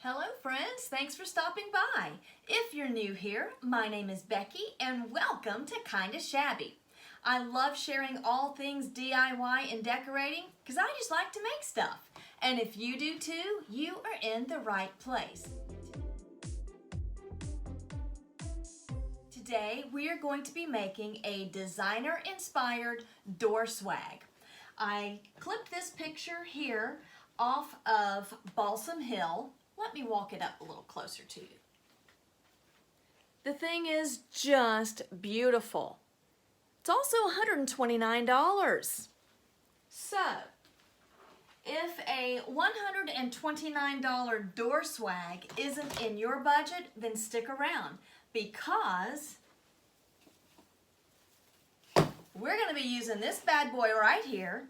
Hello friends, thanks for stopping by. If you're new here, my name is Becky and welcome to Kinda Shabby. I love sharing all things DIY and decorating because I just like to make stuff. And if you do too, you are in the right place. Today we are going to be making a designer-inspired door swag. I clipped this picture here off of Balsam Hill. Let me walk it up a little closer to you. The thing is just beautiful. It's also $129. So, if a $129 door swag isn't in your budget, then stick around because we're going to be using this bad boy right here,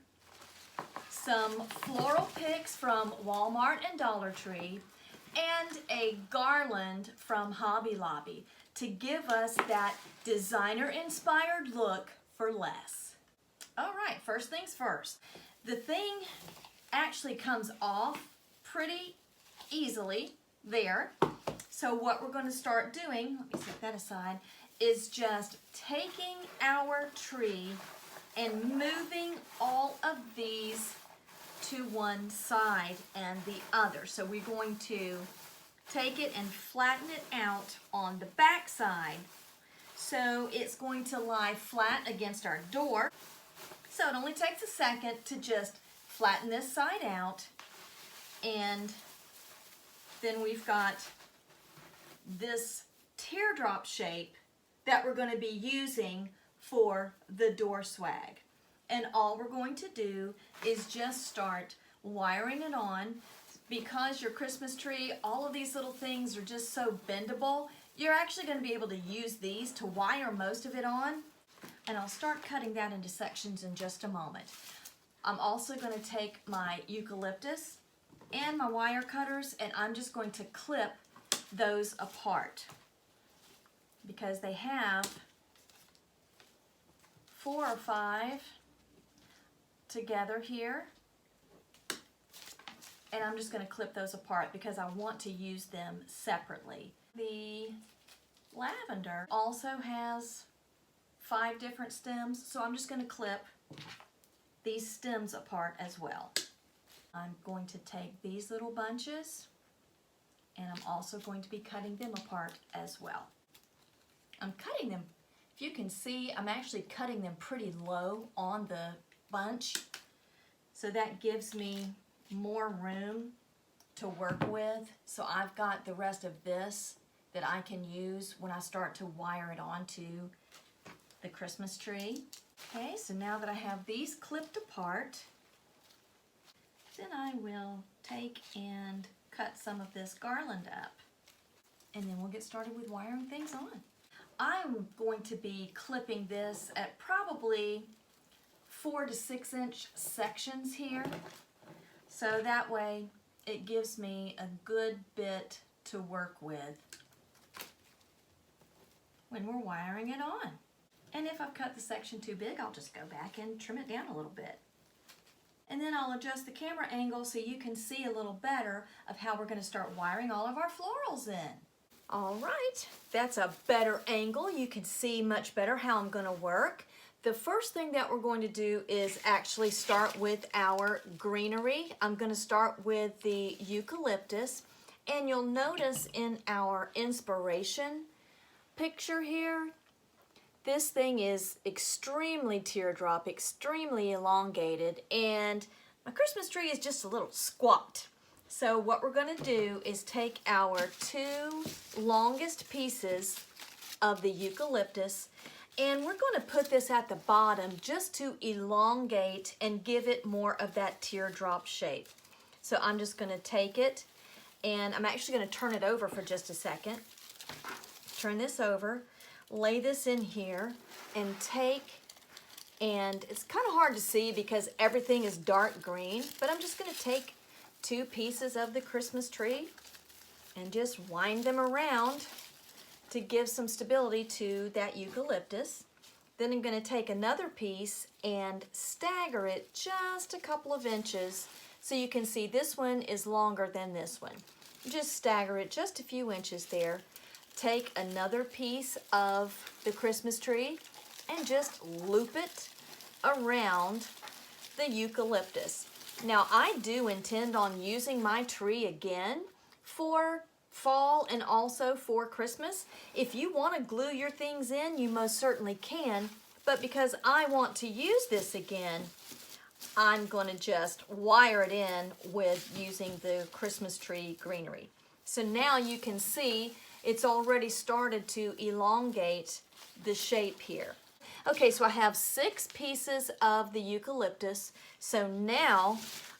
some floral picks from Walmart and Dollar Tree, and a garland from Hobby Lobby to give us that designer-inspired look for less. All right, first things first. The thing actually comes off pretty easily there. So what we're going to start doing, let me set that aside, is just taking our tree and moving all of these to one side and the other. So we're going to take it and flatten it out on the back side so it's going to lie flat against our door. So it only takes a second to just flatten this side out, and then we've got this teardrop shape that we're going to be using for the door swag. And all we're going to do is just start wiring it on. Because your Christmas tree, all of these little things are just so bendable, you're actually going to be able to use these to wire most of it on. And I'll start cutting that into sections in just a moment. I'm also going to take my eucalyptus and my wire cutters, and I'm just going to clip those apart because they have 4 or 5 together here, and I'm just going to clip those apart because I want to use them separately. The lavender also has 5 different stems, so I'm just going to clip these stems apart as well. I'm going to take these little bunches, and I'm also going to be cutting them apart as well. I'm cutting them, if you can see, I'm actually cutting them pretty low on the bunch, so that gives me more room to work with. So I've got the rest of this that I can use when I start to wire it onto the Christmas tree. Okay, so now that I have these clipped apart, then I will take and cut some of this garland up, and then we'll get started with wiring things on. I'm going to be clipping this at probably 4 to 6 inch sections here, so that way it gives me a good bit to work with when we're wiring it on. And if I've cut the section too big, I'll just go back and trim it down a little bit. And then I'll adjust the camera angle so you can see a little better of how we're going to start wiring all of our florals in. All right, that's a better angle. You can see much better how I'm going to work. The first thing that we're going to do is actually start with our greenery. I'm going to start with the eucalyptus, and you'll notice in our inspiration picture here, this thing is extremely teardrop, extremely elongated, and my Christmas tree is just a little squat. So what we're going to do is take our 2 longest pieces of the eucalyptus, and we're going to put this at the bottom just to elongate and give it more of that teardrop shape. So I'm just going to take it, and I'm actually going to turn it over for just a second. Turn this over, lay this in here, and take, and it's kind of hard to see because everything is dark green, but I'm just going to take 2 pieces of the Christmas tree and just wind them around to give some stability to that eucalyptus. Then I'm going to take another piece and stagger it just a couple of inches so you can see this one is longer than this one. Just stagger it just a few inches there. Take another piece of the Christmas tree and just loop it around the eucalyptus. Now I do intend on using my tree again for fall and also for Christmas. If you want to glue your things in, you most certainly can, but because I want to use this again, I'm going to just wire it in with using the Christmas tree greenery. So now you can see it's already started to elongate the shape here. Okay, so I have 6 pieces of the eucalyptus. So now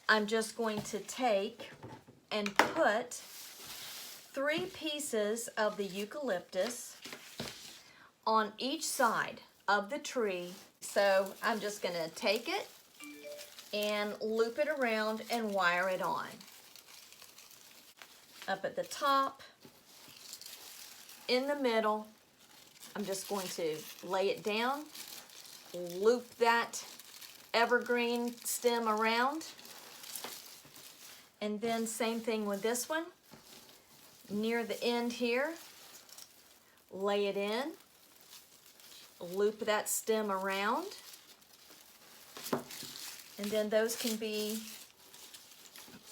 I'm just going to take and put 3 pieces of the eucalyptus on each side of the tree. So I'm just going to take it and loop it around and wire it on. Up at the top, in the middle, I'm just going to lay it down, loop that evergreen stem around, and then same thing with this one. Near the end here, lay it in, loop that stem around, and then those can be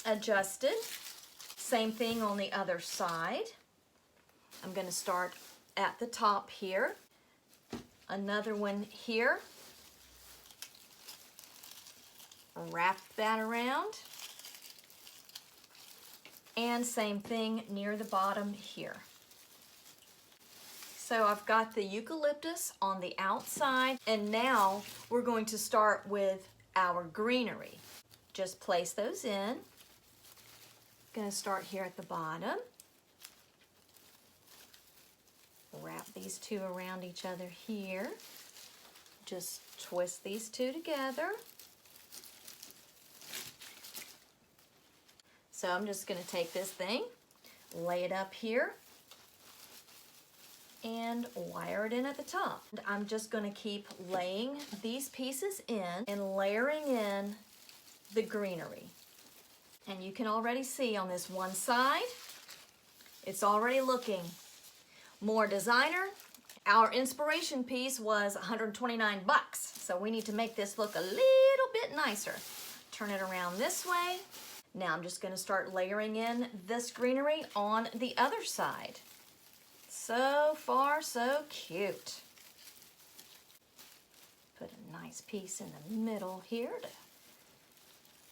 adjusted. Same thing on the other side. I'm going to start at the top here. Another one here. Wrap that around. And same thing near the bottom here. So I've got the eucalyptus on the outside, and now we're going to start with our greenery. Just place those in. Going to start here at the bottom. Wrap these 2 around each other here. Just twist these 2 together. So I'm just going to take this thing, lay it up here, and wire it in at the top. I'm just going to keep laying these pieces in and layering in the greenery. And you can already see on this one side, it's already looking more designer. Our inspiration piece was 129 bucks, so we need to make this look a little bit nicer. Turn it around this way. Now I'm just going to start layering in this greenery on the other side. So far, so cute. Put a nice piece in the middle here to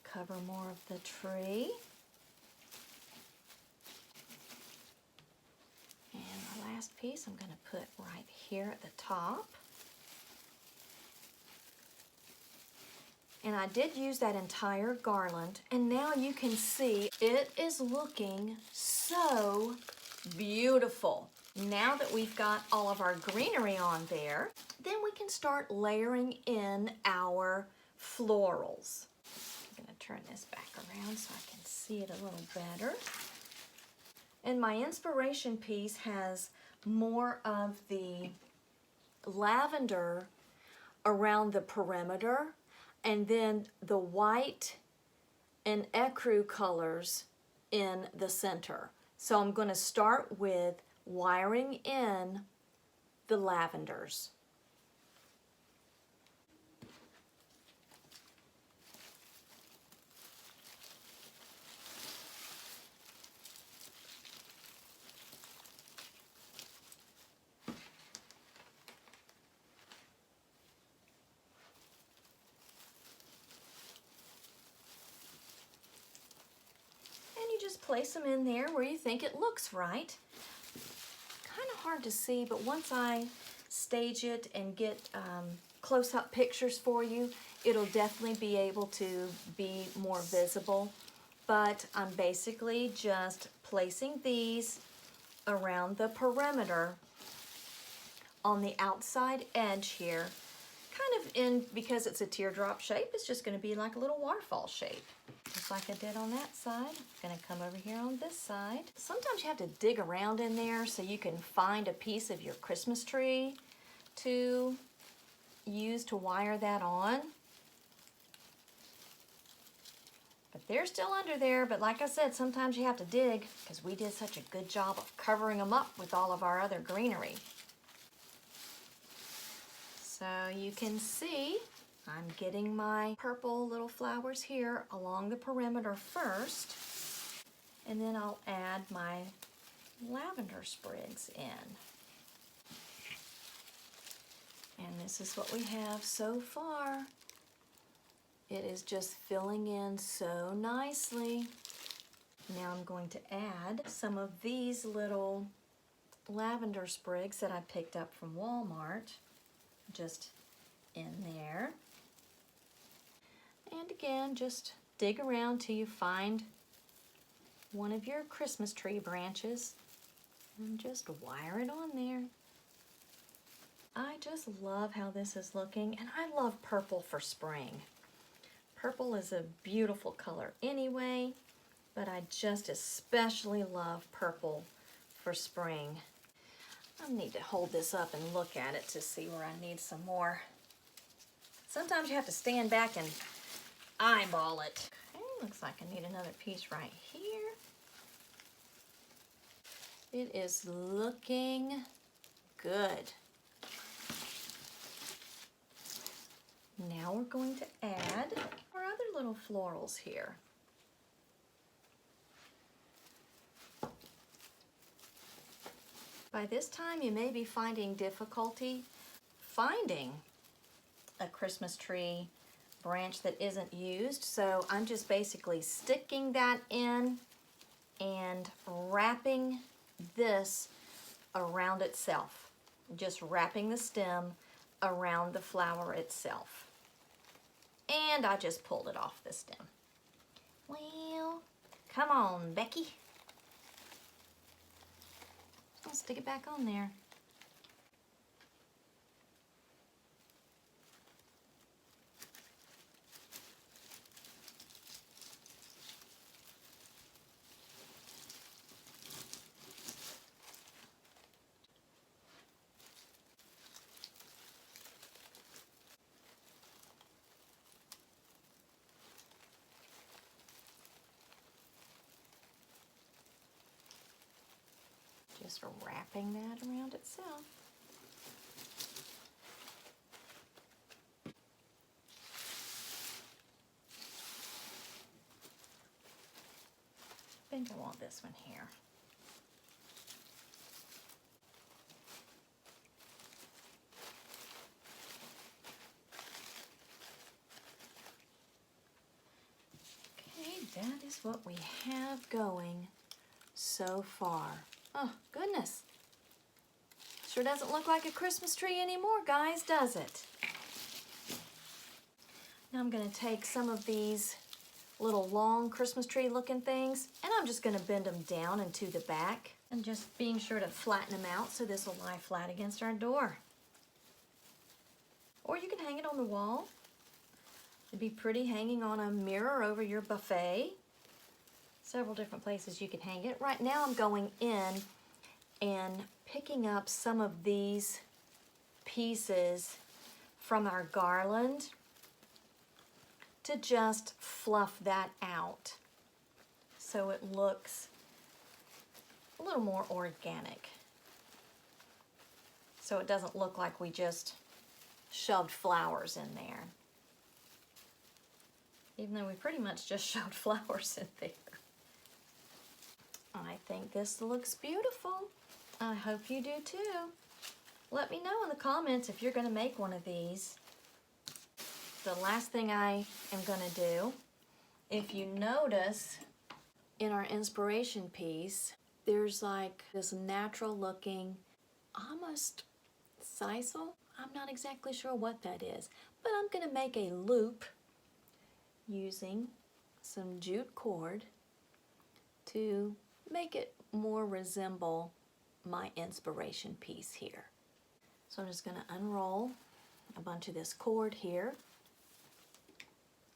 cover more of the tree. And the last piece I'm going to put right here at the top. And I did use that entire garland, and now you can see it is looking so beautiful. Now that we've got all of our greenery on there, then we can start layering in our florals. I'm going to turn this back around so I can see it a little better. And my inspiration piece has more of the lavender around the perimeter, and then the white and ecru colors in the center. So I'm going to start with wiring in the lavenders. Just place them in there where you think it looks right. Kind of hard to see, but once I stage it and get close-up pictures for you, it'll definitely be able to be more visible. But I'm basically just placing these around the perimeter on the outside edge here, kind of in, because it's a teardrop shape, it's just going to be like a little waterfall shape. Just like I did on that side. I'm going to come over here on this side. Sometimes you have to dig around in there so you can find a piece of your Christmas tree to use to wire that on. But they're still under there, but like I said, sometimes you have to dig because we did such a good job of covering them up with all of our other greenery. So you can see I'm getting my purple little flowers here along the perimeter first, and then I'll add my lavender sprigs in. And this is what we have so far. It is just filling in so nicely. Now I'm going to add some of these little lavender sprigs that I picked up from Walmart, just in there. And again, just dig around till you find one of your Christmas tree branches and just wire it on there. I just love how this is looking, and I love purple for spring. Purple is a beautiful color anyway, but I just especially love purple for spring. I need to hold this up and look at it to see where I need some more. Sometimes you have to stand back and eyeball it. Okay, looks like I need another piece right here. It is looking good. Now we're going to add our other little florals here. By this time, you may be finding difficulty finding a Christmas tree branch that isn't used, so I'm just basically sticking that in and wrapping this around itself. Just wrapping the stem around the flower itself. And I just pulled it off the stem. Well, come on, Becky. I'll stick it back on there. Just wrapping that around itself. I think I want this one here. Okay, that is what we have going so far. Oh, goodness. Sure doesn't look like a Christmas tree anymore, guys, does it? Now I'm going to take some of these little long Christmas tree looking things, and I'm just going to bend them down and to the back, and just being sure to flatten them out so this will lie flat against our door. Or you can hang it on the wall. It'd be pretty hanging on a mirror over your buffet. Several different places you can hang it. Right now I'm going in and picking up some of these pieces from our garland to just fluff that out so it looks a little more organic. So it doesn't look like we just shoved flowers in there. Even though we pretty much just shoved flowers in there. I think this looks beautiful. I hope you do too. Let me know in the comments if you're going to make one of these. The last thing I am going to do, if you notice in our inspiration piece, there's like this natural looking, almost sisal. I'm not exactly sure what that is, but I'm going to make a loop using some jute cord to make it more resemble my inspiration piece here. So I'm just going to unroll a bunch of this cord here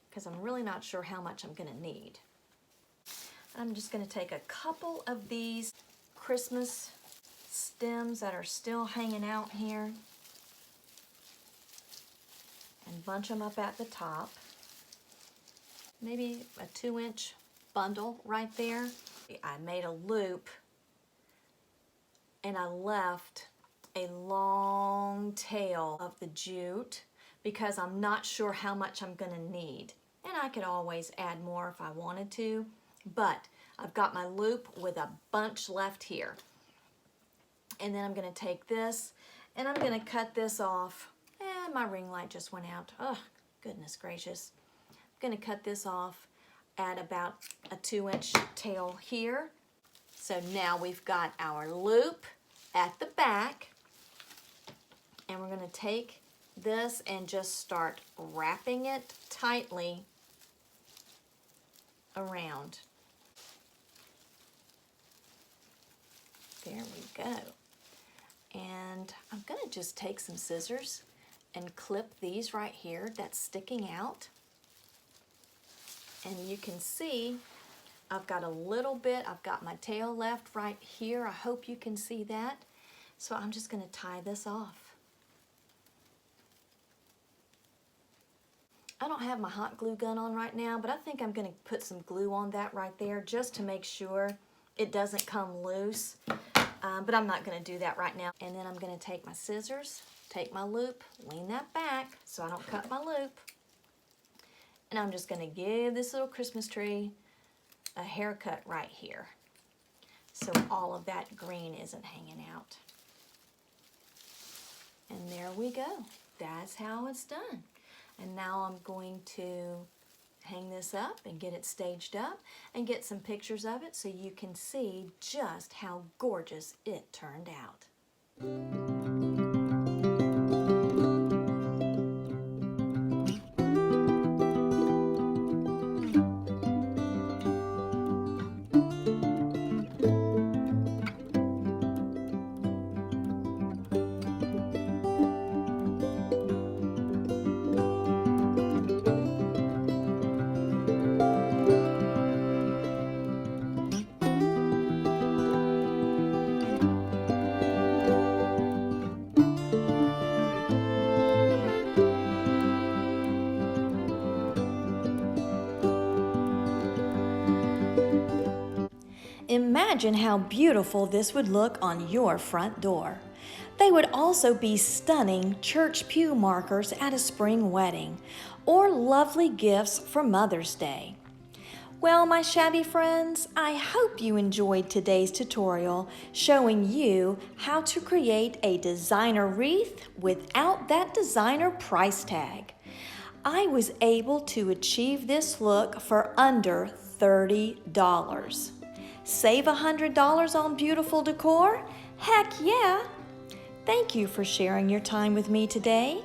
because I'm really not sure how much I'm going to need. I'm just going to take a couple of these Christmas stems that are still hanging out here and bunch them up at the top. maybe a 2-inch bundle right there. I made a loop and I left a long tail of the jute because I'm not sure how much I'm gonna need. And I could always add more if I wanted to, but I've got my loop with a bunch left here. And then I'm gonna take this and I'm gonna cut this off. And my ring light just went out. Oh, goodness gracious. I'm gonna cut this off at about a 2-inch tail here. So now we've got our loop at the back, and we're gonna take this and just start wrapping it tightly around. There we go. And I'm gonna just take some scissors and clip these right here that's sticking out. And you can see I've got a little bit, I've got my tail left right here. I hope you can see that. So I'm just gonna tie this off. I don't have my hot glue gun on right now, but I think I'm gonna put some glue on that right there just to make sure it doesn't come loose. But I'm not gonna do that right now. And then I'm gonna take my scissors, take my loop, lean that back so I don't cut my loop. And I'm just gonna give this little Christmas tree a haircut right here, so all of that green isn't hanging out. And there we go. That's how it's done. And now I'm going to hang this up and get it staged up and get some pictures of it so you can see just how gorgeous it turned out. Imagine how beautiful this would look on your front door. They would also be stunning church pew markers at a spring wedding, or lovely gifts for Mother's Day. Well, my shabby friends, I hope you enjoyed today's tutorial showing you how to create a designer wreath without that designer price tag. I was able to achieve this look for under $30. Save $100 on beautiful decor? Heck yeah! Thank you for sharing your time with me today.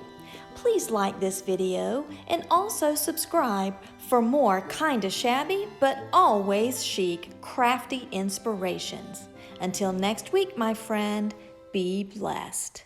Please like this video and also subscribe for more kinda shabby but always chic crafty inspirations. Until next week, my friend, be blessed.